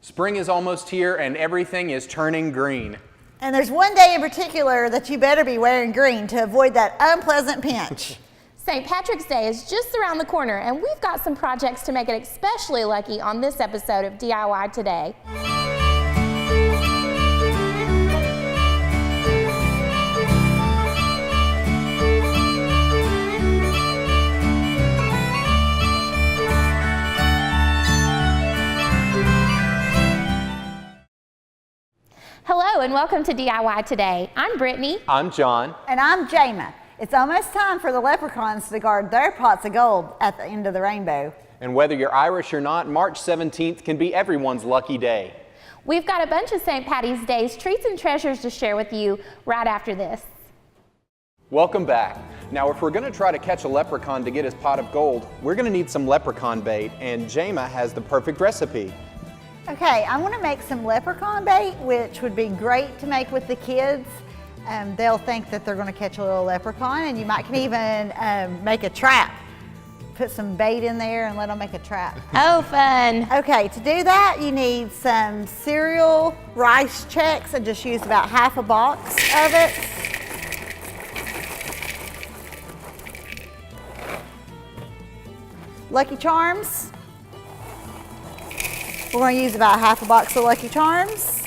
Spring is almost here and everything is turning green. And there's one day in particular that you better be wearing green to avoid that unpleasant pinch. St. Patrick's Day is just around the corner, and we've got some projects to make it especially lucky on this episode of DIY Today. Hello and welcome to DIY Today. I'm Brittany. I'm John. And I'm Jama. It's almost time for the leprechauns to guard their pots of gold at the end of the rainbow. And whether you're Irish or not, March 17th can be everyone's lucky day. We've got a bunch of St. Patty's Day's treats and treasures to share with you right after this. Welcome back. Now, if we're going to try to catch a leprechaun to get his pot of gold, we're going to need some leprechaun bait, and Jama has the perfect recipe. Okay, I want to make some leprechaun bait, which would be great to make with the kids. They'll think that they're going to catch a little leprechaun, and you might can even make a trap. Put some bait in there and let them make a trap. Oh, fun. Okay, to do that, you need some cereal rice checks, and just use about half a box of it. Lucky Charms. We're going to use about half a box of Lucky Charms.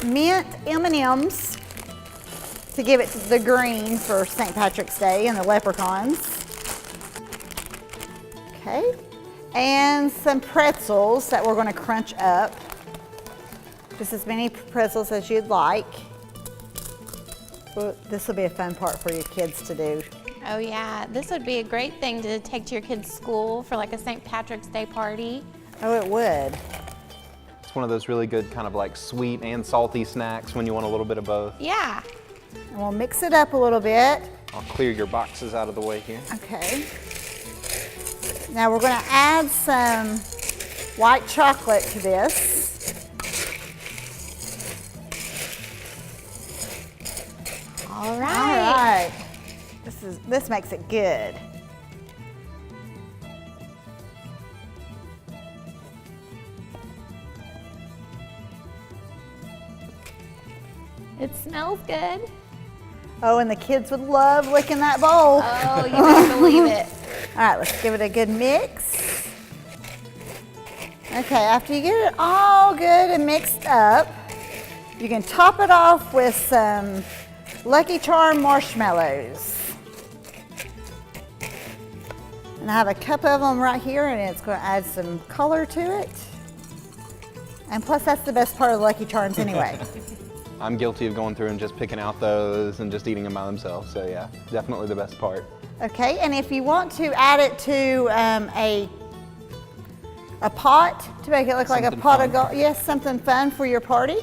Mint M&Ms to give it the green for St. Patrick's Day and the leprechauns. Okay. And some pretzels that we're going to crunch up. Just as many pretzels as you'd like. Well, this will be a fun part for your kids to do. Oh yeah, this would be a great thing to take to your kids' school for like a St. Patrick's Day party. Oh, it would. It's one of those really good kind of like sweet and salty snacks when you want a little bit of both. Yeah. And we'll mix it up a little bit. I'll clear your boxes out of the way here. Okay. Now we're going to add some white chocolate to this. All right. All right. This makes it good. It smells good. Oh, and the kids would love licking that bowl. Oh, you better believe it. All right, let's give it a good mix. Okay, after you get it all good and mixed up, you can top it off with some Lucky Charm marshmallows. And I have a cup of them right here, and it's going to add some color to it. And plus, that's the best part of the Lucky Charms anyway. I'm guilty of going through and just picking out those and just eating them by themselves. So yeah, definitely the best part. Okay, and if you want to add it to a pot to make it look like a pot of gold, yes, something fun for your party.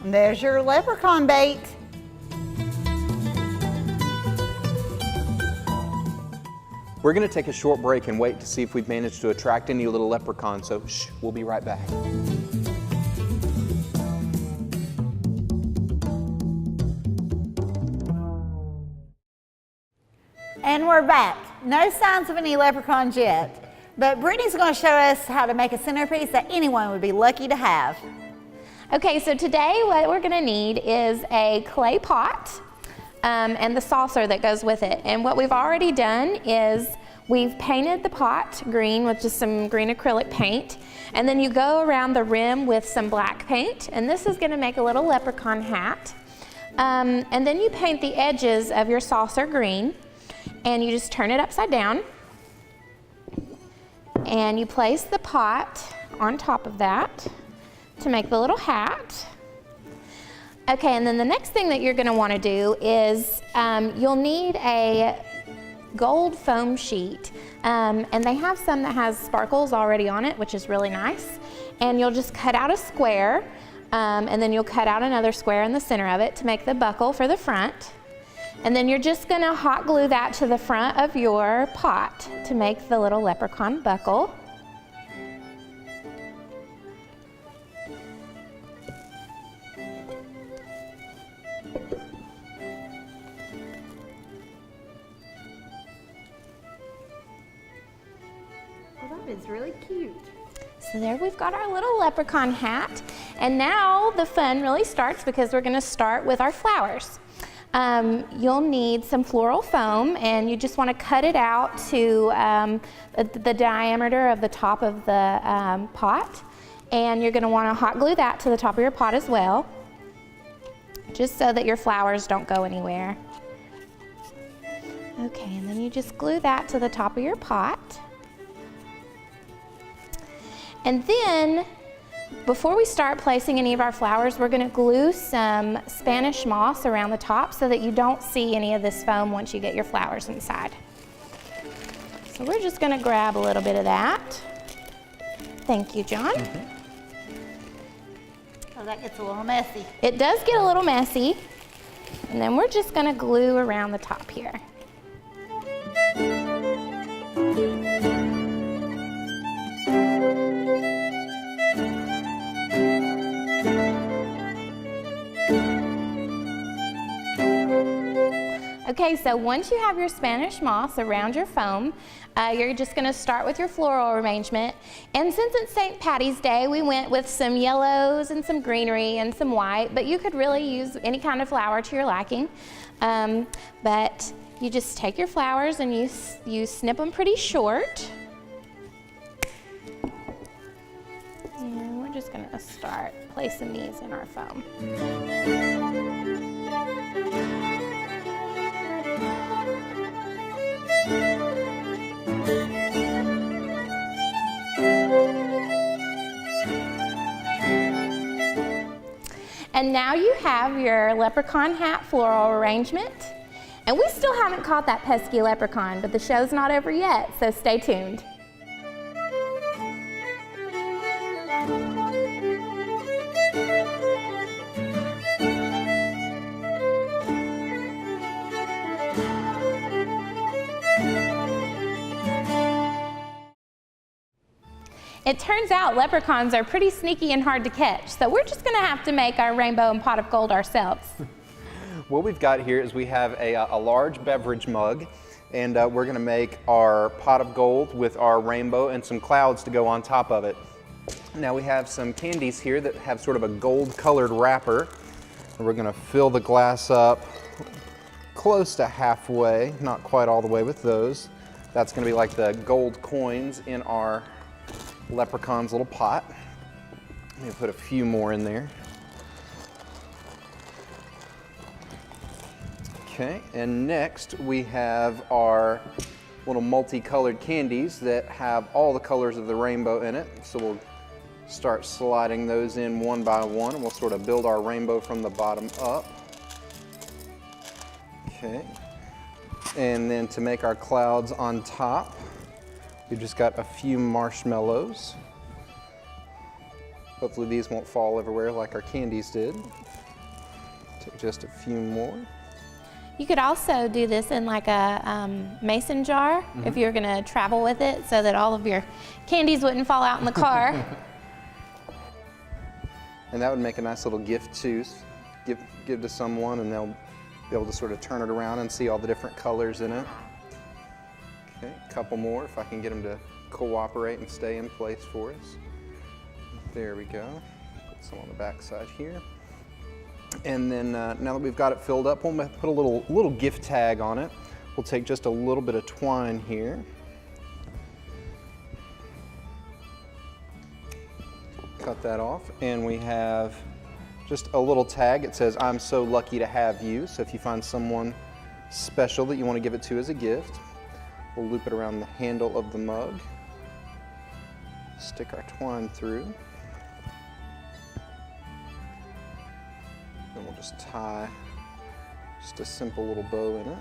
And there's your leprechaun bait. We're going to take a short break and wait to see if we've managed to attract any little leprechauns, so shh, we'll be right back. And we're back. No signs of any leprechauns yet, but Brittany's going to show us how to make a centerpiece that anyone would be lucky to have. Okay, so today what we're gonna need is a clay pot and the saucer that goes with it. And what we've already done is we've painted the pot green with just some green acrylic paint, and then you go around the rim with some black paint, and this is gonna make a little leprechaun hat. And then you paint the edges of your saucer green, and you just turn it upside down, and you place the pot on top of that to make the little hat. Okay, and then the next thing that you're gonna wanna do is you'll need a gold foam sheet. And they have some that has sparkles already on it, which is really nice. And you'll just cut out a square, and then you'll cut out another square in the center of it to make the buckle for the front. And then you're just gonna hot glue that to the front of your pot to make the little leprechaun buckle. them is really cute. So there we've got our little leprechaun hat. And now the fun really starts because we're gonna start with our flowers. You'll need some floral foam, and you just wanna cut it out to the diameter of the top of the pot. And you're gonna wanna hot glue that to the top of your pot as well, just so that your flowers don't go anywhere. Okay, and then you just glue that to the top of your pot. And then, before we start placing any of our flowers, we're gonna glue some Spanish moss around the top so that you don't see any of this foam once you get your flowers inside. So we're just gonna grab a little bit of that. Thank you, John. Oh, that gets a little messy. It does get a little messy. And then we're just gonna glue around the top here. Okay, so once you have your Spanish moss around your foam, you're just gonna start with your floral arrangement. And since it's St. Patty's Day, we went with some yellows and some greenery and some white, but you could really use any kind of flower to your liking. But you just take your flowers and you snip them pretty short. And we're just gonna start placing these in our foam. And now you have your leprechaun hat floral arrangement. And we still haven't caught that pesky leprechaun, but the show's not over yet, so stay tuned. It turns out leprechauns are pretty sneaky and hard to catch, so we're just gonna have to make our rainbow and pot of gold ourselves. What we've got here is we have a large beverage mug, and we're gonna make our pot of gold with our rainbow and some clouds to go on top of it. Now we have some candies here that have sort of a gold colored wrapper. And we're gonna fill the glass up close to halfway, not quite all the way with those. That's gonna be like the gold coins in our leprechaun's little pot. Let me put a few more in there. Okay, and next we have our little multicolored candies that have all the colors of the rainbow in it. So we'll start sliding those in one by one, and we'll sort of build our rainbow from the bottom up. Okay, and then to make our clouds on top, we just got a few marshmallows. Hopefully these won't fall everywhere like our candies did. Take just a few more. You could also do this in like a mason jar if you're gonna travel with it so that all of your candies wouldn't fall out in the car. And that would make a nice little gift too. Give to someone, and they'll be able to sort of turn it around and see all the different colors in it. Okay, a couple more if I can get them to cooperate and stay in place for us. There we go. Put some on the back side here. And then now that we've got it filled up, we'll put a little gift tag on it. We'll take just a little bit of twine here. Cut that off, and we have just a little tag. It says, "I'm so lucky to have you." So if you find someone special that you want to give it to as a gift, we'll loop it around the handle of the mug, stick our twine through, then we'll just tie just a simple little bow in it.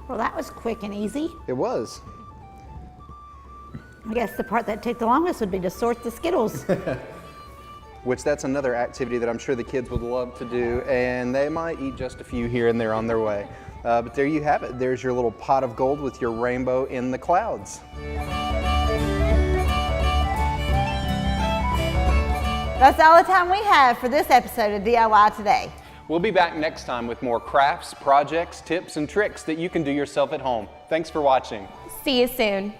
Well, that was quick and easy. It was. I guess the part that took the longest would be to sort the Skittles. Which that's another activity that I'm sure the kids would love to do, and they might eat just a few here and there on their way. But there you have it. There's your little pot of gold with your rainbow in the clouds. That's all the time we have for this episode of DIY Today. We'll be back next time with more crafts, projects, tips, and tricks that you can do yourself at home. Thanks for watching. See you soon.